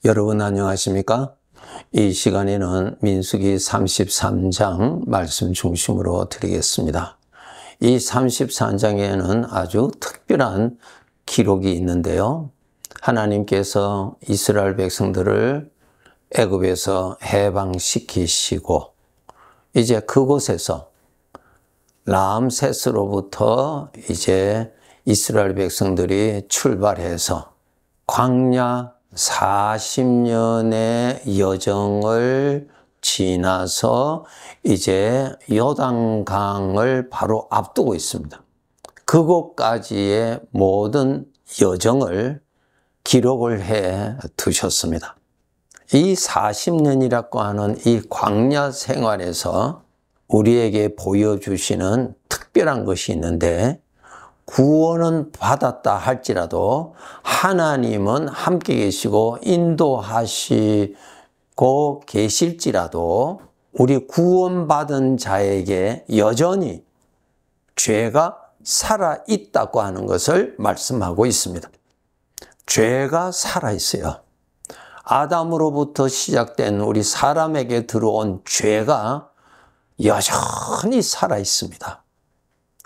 여러분 안녕하십니까? 이 시간에는 민수기 33장 말씀 중심으로 드리겠습니다. 이 33장에는 아주 특별한 기록이 있는데요. 하나님께서 이스라엘 백성들을 애굽에서 해방시키시고 이제 그곳에서 라암세스로부터 이제 이스라엘 백성들이 출발해서 광야 40년의 여정을 지나서 이제 요단강을 바로 앞두고 있습니다. 그곳까지의 모든 여정을 기록을 해 두셨습니다. 이 40년이라고 하는 이 광야 생활에서 우리에게 보여주시는 특별한 것이 있는데, 구원은 받았다 할지라도 하나님은 함께 계시고 인도하시고 계실지라도 우리 구원받은 자에게 여전히 죄가 살아있다고 하는 것을 말씀하고 있습니다. 죄가 살아있어요. 아담으로부터 시작된 우리 사람에게 들어온 죄가 여전히 살아있습니다.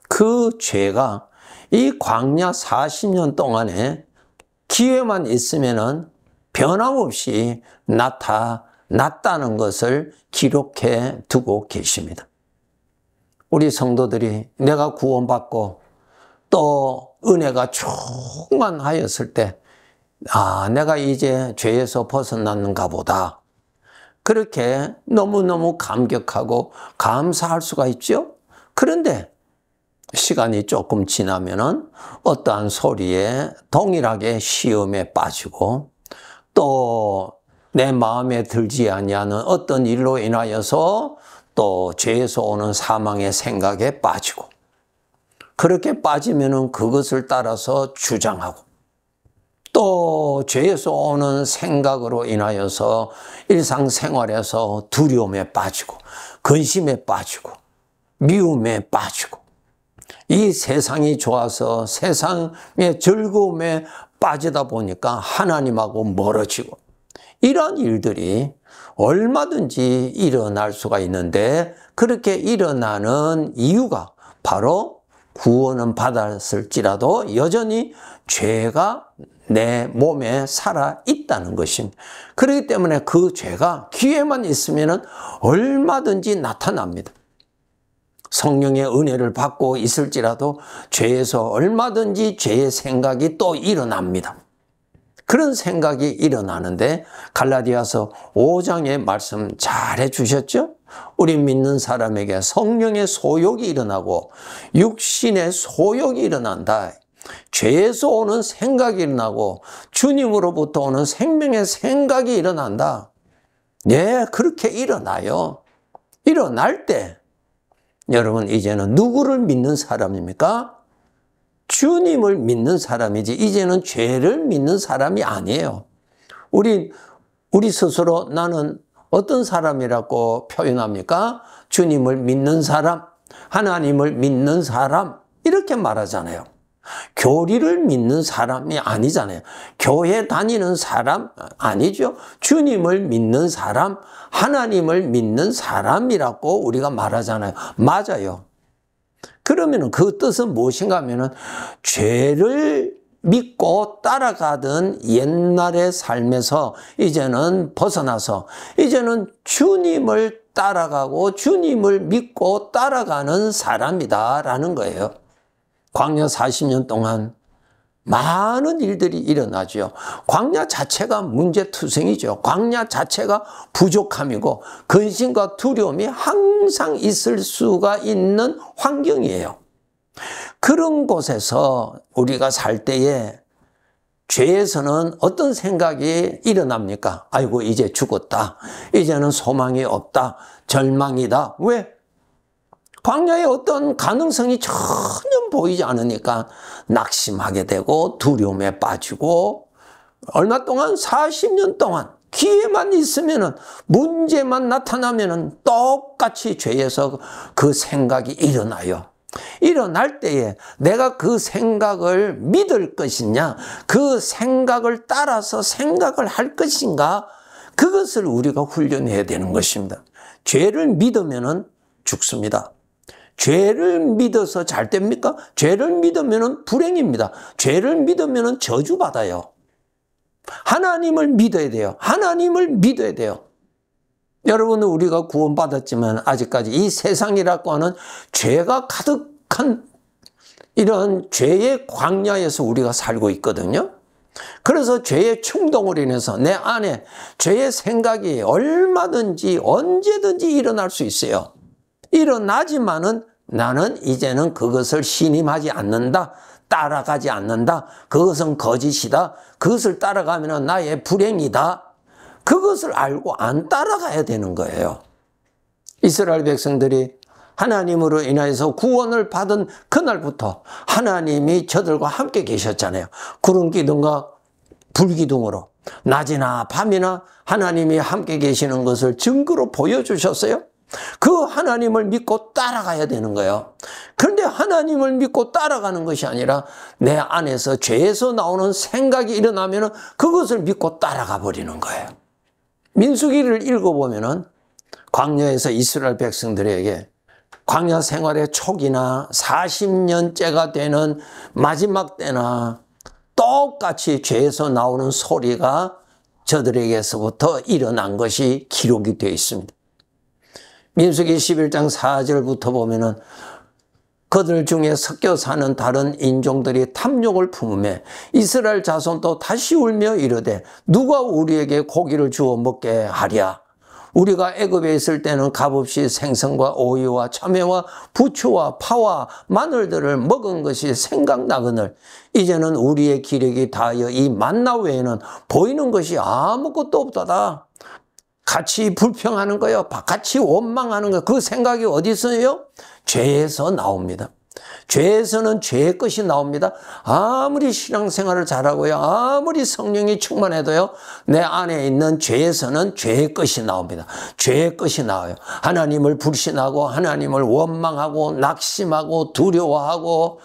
그 죄가 이 광야 40년 동안에 기회만 있으면은 변함없이 나타났다는 것을 기록해 두고 계십니다. 우리 성도들이 내가 구원받고 또 은혜가 충만하였을 때, 내가 이제 죄에서 벗어났는가 보다. 그렇게 너무너무 감격하고 감사할 수가 있죠. 그런데 시간이 조금 지나면은 어떠한 소리에 동일하게 시험에 빠지고 또 내 마음에 들지 아니하는 어떤 일로 인하여서 또 죄에서 오는 사망의 생각에 빠지고, 그렇게 빠지면은 그것을 따라서 주장하고, 또 죄에서 오는 생각으로 인하여서 일상생활에서 두려움에 빠지고 근심에 빠지고 미움에 빠지고, 이 세상이 좋아서 세상의 즐거움에 빠지다 보니까 하나님하고 멀어지고, 이런 일들이 얼마든지 일어날 수가 있는데, 그렇게 일어나는 이유가 바로 구원은 받았을지라도 여전히 죄가 내 몸에 살아있다는 것입니다. 그렇기 때문에 그 죄가 기회만 있으면 얼마든지 나타납니다. 성령의 은혜를 받고 있을지라도 죄에서 얼마든지 죄의 생각이 또 일어납니다. 그런 생각이 일어나는데 갈라디아서 5장의 말씀 잘 해주셨죠? 우리 믿는 사람에게 성령의 소욕이 일어나고 육신의 소욕이 일어난다. 죄에서 오는 생각이 일어나고 주님으로부터 오는 생명의 생각이 일어난다. 네, 그렇게 일어나요. 일어날 때 여러분, 이제는 누구를 믿는 사람입니까? 주님을 믿는 사람이지 이제는 죄를 믿는 사람이 아니에요. 우리 스스로 나는 어떤 사람이라고 표현합니까? 주님을 믿는 사람, 하나님을 믿는 사람, 이렇게 말하잖아요. 교리를 믿는 사람이 아니잖아요. 교회 다니는 사람 아니죠. 주님을 믿는 사람, 하나님을 믿는 사람이라고 우리가 말하잖아요. 맞아요. 그러면 그 뜻은 무엇인가 하면은 죄를 믿고 따라가던 옛날의 삶에서 이제는 벗어나서 이제는 주님을 따라가고 주님을 믿고 따라가는 사람이다라는 거예요. 광야 40년 동안 많은 일들이 일어나죠. 광야 자체가 문제투성이죠. 광야 자체가 부족함이고 근심과 두려움이 항상 있을 수가 있는 환경이에요. 그런 곳에서 우리가 살 때에 죄에서는 어떤 생각이 일어납니까? 아이고, 이제 죽었다. 이제는 소망이 없다. 절망이다. 왜? 광야에 어떤 가능성이 전혀 보이지 않으니까 낙심하게 되고 두려움에 빠지고, 얼마 동안 40년 동안 기회만 있으면은 문제만 나타나면은 똑같이 죄에서 그 생각이 일어나요. 일어날 때에 내가 그 생각을 믿을 것이냐, 그 생각을 따라서 생각을 할 것인가, 그것을 우리가 훈련해야 되는 것입니다. 죄를 믿으면 죽습니다. 죄를 믿어서 잘 됩니까? 죄를 믿으면 불행입니다. 죄를 믿으면 저주받아요. 하나님을 믿어야 돼요. 하나님을 믿어야 돼요. 여러분, 우리가 구원받았지만 아직까지 이 세상이라고 하는 죄가 가득한 이런 죄의 광야에서 우리가 살고 있거든요. 그래서 죄의 충동으로 인해서 내 안에 죄의 생각이 얼마든지 언제든지 일어날 수 있어요. 일어나지만은 나는 이제는 그것을 신임하지 않는다. 따라가지 않는다. 그것은 거짓이다. 그것을 따라가면 나의 불행이다. 그것을 알고 안 따라가야 되는 거예요. 이스라엘 백성들이 하나님으로 인하여서 구원을 받은 그날부터 하나님이 저들과 함께 계셨잖아요. 구름 기둥과 불 기둥으로 낮이나 밤이나 하나님이 함께 계시는 것을 증거로 보여주셨어요. 그 하나님을 믿고 따라가야 되는 거예요. 그런데 하나님을 믿고 따라가는 것이 아니라 내 안에서 죄에서 나오는 생각이 일어나면 그것을 믿고 따라가 버리는 거예요. 민수기를 읽어보면 광야에서 이스라엘 백성들에게 광야 생활의 초기나 40년째가 되는 마지막 때나 똑같이 죄에서 나오는 소리가 저들에게서부터 일어난 것이 기록이 되어 있습니다. 민수기 11장 4절부터 보면은 그들 중에 섞여 사는 다른 인종들이 탐욕을 품으며 이스라엘 자손도 다시 울며 이르되 누가 우리에게 고기를 주어 먹게 하랴. 우리가 애굽에 있을 때는 값없이 생선과 오이와 참외와 부추와 파와 마늘들을 먹은 것이 생각나거늘 이제는 우리의 기력이 다하여 이 만나 외에는 보이는 것이 아무것도 없도다. 같이 불평하는 거예요. 같이 원망하는 거예요. 그 생각이 어디서요? 죄에서 나옵니다. 죄에서는 죄의 것이 나옵니다. 아무리 신앙생활을 잘하고요, 아무리 성령이 충만해도요, 내 안에 있는 죄에서는 죄의 것이 나옵니다. 죄의 것이 나와요. 하나님을 불신하고 하나님을 원망하고 낙심하고 두려워하고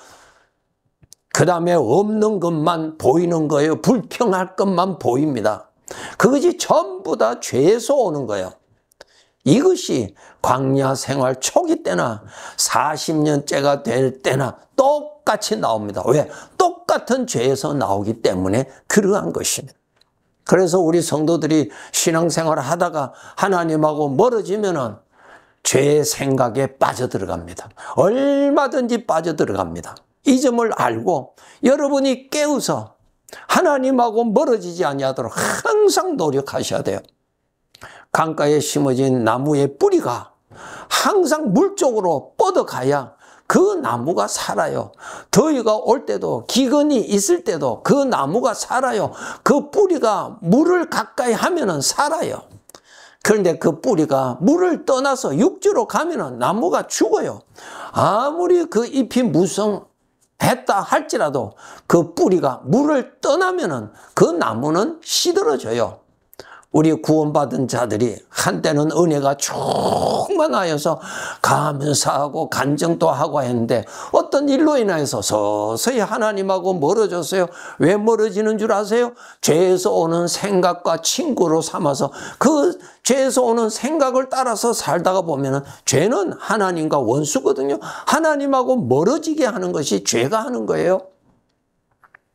그 다음에 없는 것만 보이는 거예요. 불평할 것만 보입니다. 그것이 전부 다 죄에서 오는 거예요. 이것이 광야 생활 초기 때나 40년째가 될 때나 똑같이 나옵니다. 왜? 똑같은 죄에서 나오기 때문에 그러한 것입니다. 그래서 우리 성도들이 신앙생활을 하다가 하나님하고 멀어지면은 죄의 생각에 빠져들어갑니다. 얼마든지 빠져들어갑니다. 이 점을 알고 여러분이 깨우서 하나님하고 멀어지지 아니하도록 항상 노력하셔야 돼요. 강가에 심어진 나무의 뿌리가 항상 물 쪽으로 뻗어가야 그 나무가 살아요. 더위가 올 때도 기근이 있을 때도 그 나무가 살아요. 그 뿌리가 물을 가까이 하면은 살아요. 그런데 그 뿌리가 물을 떠나서 육지로 가면은 나무가 죽어요. 아무리 그 잎이 무성했다 할지라도 그 뿌리가 물을 떠나면은 그 나무는 시들어져요. 우리 구원받은 자들이 한때는 은혜가 충만하여서 감사하고 간증도 하고 했는데 어떤 일로 인하여서 서서히 하나님하고 멀어졌어요. 왜 멀어지는 줄 아세요? 죄에서 오는 생각과 친구로 삼아서 그 죄에서 오는 생각을 따라서 살다가 보면 죄는 하나님과 원수거든요. 하나님하고 멀어지게 하는 것이 죄가 하는 거예요.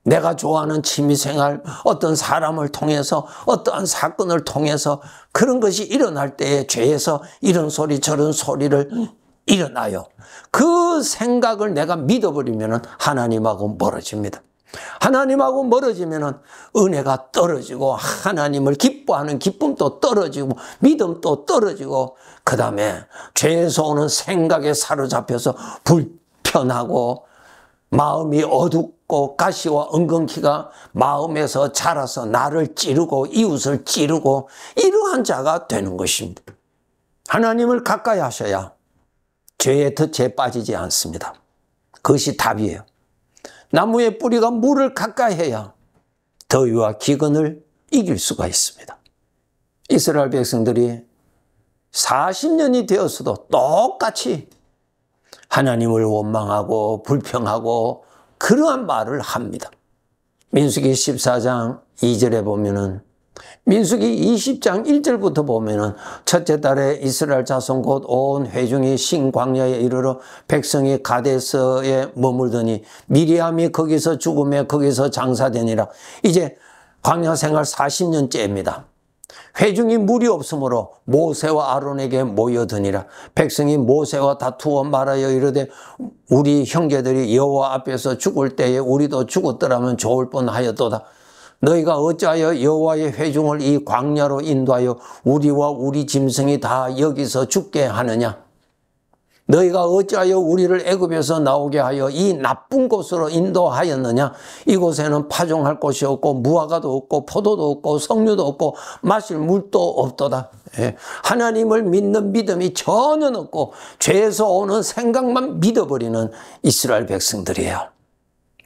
내가 좋아하는 취미생활, 어떤 사람을 통해서, 어떠한 사건을 통해서 그런 것이 일어날 때에 죄에서 이런 소리 저런 소리를 일어나요. 그 생각을 내가 믿어버리면 하나님하고 멀어집니다. 하나님하고 멀어지면 은혜가 떨어지고 하나님을 기뻐하는 기쁨도 떨어지고 믿음도 떨어지고 그 다음에 죄에서 오는 생각에 사로잡혀서 불편하고 마음이 어둡고 가시와 엉겅퀴가 마음에서 자라서 나를 찌르고 이웃을 찌르고 이러한 자가 되는 것입니다. 하나님을 가까이 하셔야 죄의 덫에 빠지지 않습니다. 그것이 답이에요. 나무의 뿌리가 물을 가까이 해야 더위와 기근을 이길 수가 있습니다. 이스라엘 백성들이 40년이 되었어도 똑같이 하나님을 원망하고 불평하고 그러한 말을 합니다. 민수기 14장 2절에 보면은, 민수기 20장 1절부터 보면은, 첫째 달에 이스라엘 자손 곧 온 회중이 신 광야에 이르러 백성이 가데스에 머물더니 미리암이 거기서 죽음에 거기서 장사되니라. 이제 광야 생활 40년째입니다. 회중이 물이 없으므로 모세와 아론에게 모여드니라. 백성이 모세와 다투어 말하여 이르되 우리 형제들이 여호와 앞에서 죽을 때에 우리도 죽었더라면 좋을 뻔하였도다. 너희가 어찌하여 여호와의 회중을 이 광야로 인도하여 우리와 우리 짐승이 다 여기서 죽게 하느냐? 너희가 어찌하여 우리를 애굽에서 나오게 하여 이 나쁜 곳으로 인도하였느냐? 이곳에는 파종할 곳이 없고 무화과도 없고 포도도 없고 석류도 없고 마실 물도 없도다. 하나님을 믿는 믿음이 전혀 없고 죄에서 오는 생각만 믿어버리는 이스라엘 백성들이에요.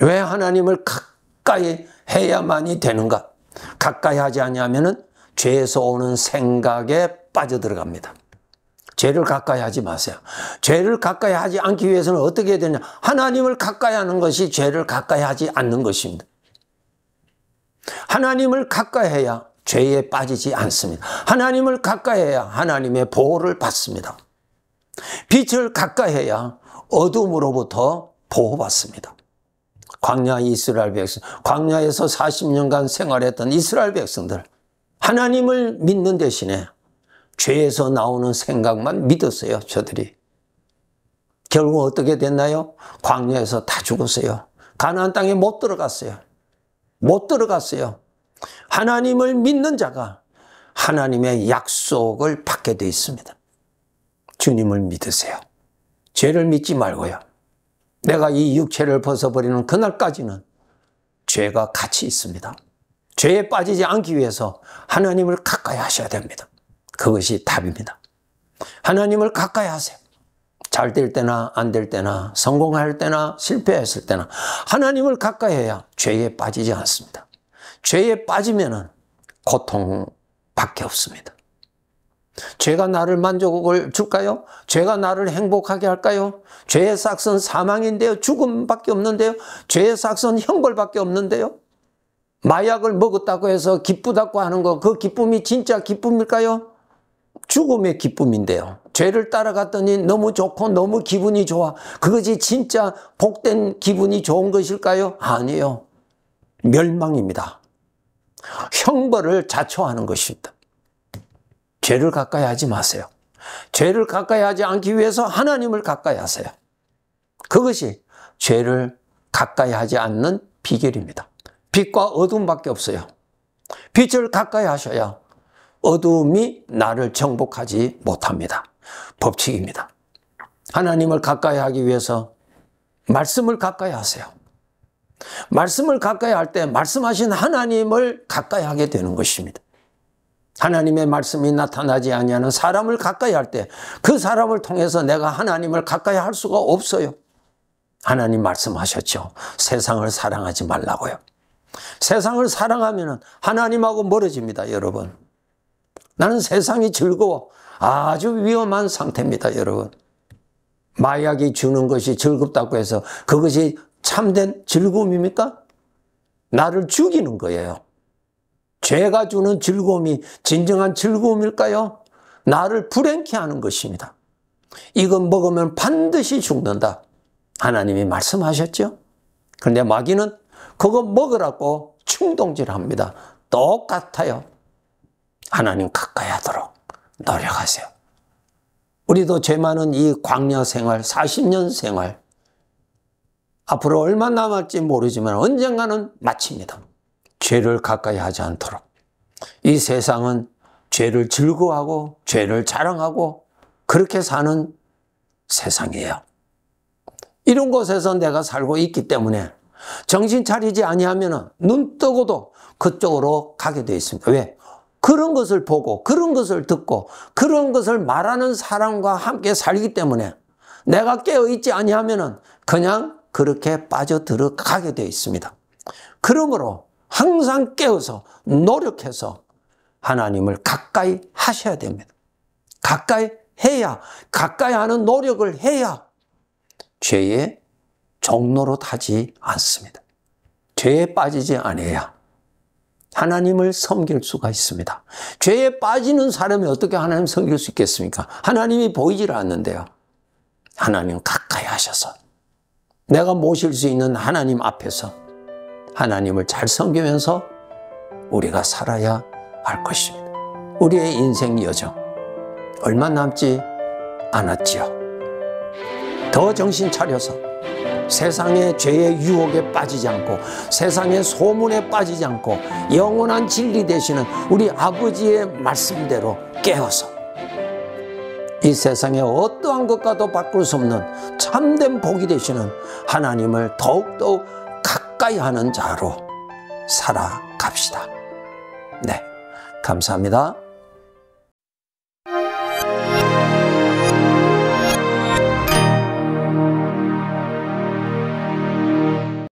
왜 하나님을 가까이 해야만이 되는가? 가까이 하지 않으면은 죄에서 오는 생각에 빠져들어갑니다. 죄를 가까이 하지 마세요. 죄를 가까이 하지 않기 위해서는 어떻게 해야 되냐? 하나님을 가까이 하는 것이 죄를 가까이 하지 않는 것입니다. 하나님을 가까이 해야 죄에 빠지지 않습니다. 하나님을 가까이 해야 하나님의 보호를 받습니다. 빛을 가까이 해야 어둠으로부터 보호받습니다. 광야 이스라엘 백성, 광야에서 40년간 생활했던 이스라엘 백성들, 하나님을 믿는 대신에 죄에서 나오는 생각만 믿었어요, 저들이. 결국 어떻게 됐나요? 광야에서 다 죽었어요. 가나안 땅에 못 들어갔어요. 못 들어갔어요. 하나님을 믿는 자가 하나님의 약속을 받게 되어 있습니다. 주님을 믿으세요. 죄를 믿지 말고요. 내가 이 육체를 벗어버리는 그날까지는 죄가 같이 있습니다. 죄에 빠지지 않기 위해서 하나님을 가까이 하셔야 됩니다. 그것이 답입니다. 하나님을 가까이 하세요. 잘 될 때나 안 될 때나 성공할 때나 실패했을 때나 하나님을 가까이 해야 죄에 빠지지 않습니다. 죄에 빠지면은 고통밖에 없습니다. 죄가 나를 만족을 줄까요? 죄가 나를 행복하게 할까요? 죄의 삭은 사망인데요. 죽음밖에 없는데요. 죄의 삭은 형벌밖에 없는데요. 마약을 먹었다고 해서 기쁘다고 하는 거, 그 기쁨이 진짜 기쁨일까요? 죽음의 기쁨인데요. 죄를 따라갔더니 너무 좋고 너무 기분이 좋아. 그것이 진짜 복된 기분이 좋은 것일까요? 아니에요. 멸망입니다. 형벌을 자초하는 것입니다. 죄를 가까이 하지 마세요. 죄를 가까이 하지 않기 위해서 하나님을 가까이 하세요. 그것이 죄를 가까이 하지 않는 비결입니다. 빛과 어둠밖에 없어요. 빛을 가까이 하셔야 어둠이 나를 정복하지 못합니다. 법칙입니다. 하나님을 가까이 하기 위해서 말씀을 가까이 하세요. 말씀을 가까이 할 때 말씀하신 하나님을 가까이 하게 되는 것입니다. 하나님의 말씀이 나타나지 아니하는 사람을 가까이 할 때 그 사람을 통해서 내가 하나님을 가까이 할 수가 없어요. 하나님 말씀하셨죠. 세상을 사랑하지 말라고요. 세상을 사랑하면 하나님하고 멀어집니다, 여러분. 나는 세상이 즐거워. 아주 위험한 상태입니다, 여러분. 마약이 주는 것이 즐겁다고 해서 그것이 참된 즐거움입니까? 나를 죽이는 거예요. 죄가 주는 즐거움이 진정한 즐거움일까요? 나를 불행케 하는 것입니다. 이건 먹으면 반드시 죽는다. 하나님이 말씀하셨죠? 그런데 마귀는 그거 먹으라고 충동질합니다. 똑같아요. 하나님 가까이 하도록 노력하세요. 우리도 죄 많은 이 광야 생활, 40년 생활, 앞으로 얼마 남을지 모르지만 언젠가는 마칩니다. 죄를 가까이 하지 않도록. 이 세상은 죄를 즐거워하고 죄를 자랑하고 그렇게 사는 세상이에요. 이런 곳에서 내가 살고 있기 때문에 정신 차리지 아니하면 눈 뜨고도 그쪽으로 가게 되어 있습니다. 왜? 그런 것을 보고 그런 것을 듣고 그런 것을 말하는 사람과 함께 살기 때문에 내가 깨어있지 아니하면 그냥 그렇게 빠져들어가게 되어 있습니다. 그러므로 항상 깨어서 노력해서 하나님을 가까이 하셔야 됩니다. 가까이 해야, 가까이 하는 노력을 해야 죄의 종로로 타지 않습니다. 죄에 빠지지 않아야 하나님을 섬길 수가 있습니다. 죄에 빠지는 사람이 어떻게 하나님 섬길 수 있겠습니까? 하나님이 보이질 않는데요. 하나님 가까이 하셔서 내가 모실 수 있는 하나님 앞에서 하나님을 잘 섬기면서 우리가 살아야 할 것입니다. 우리의 인생 여정 얼마 남지 않았지요. 더 정신 차려서 세상의 죄의 유혹에 빠지지 않고 세상의 소문에 빠지지 않고 영원한 진리 되시는 우리 아버지의 말씀대로 깨어서 이 세상의 어떠한 것과도 바꿀 수 없는 참된 복이 되시는 하나님을 더욱더욱 가까이 하는 자로 살아갑시다. 네, 감사합니다.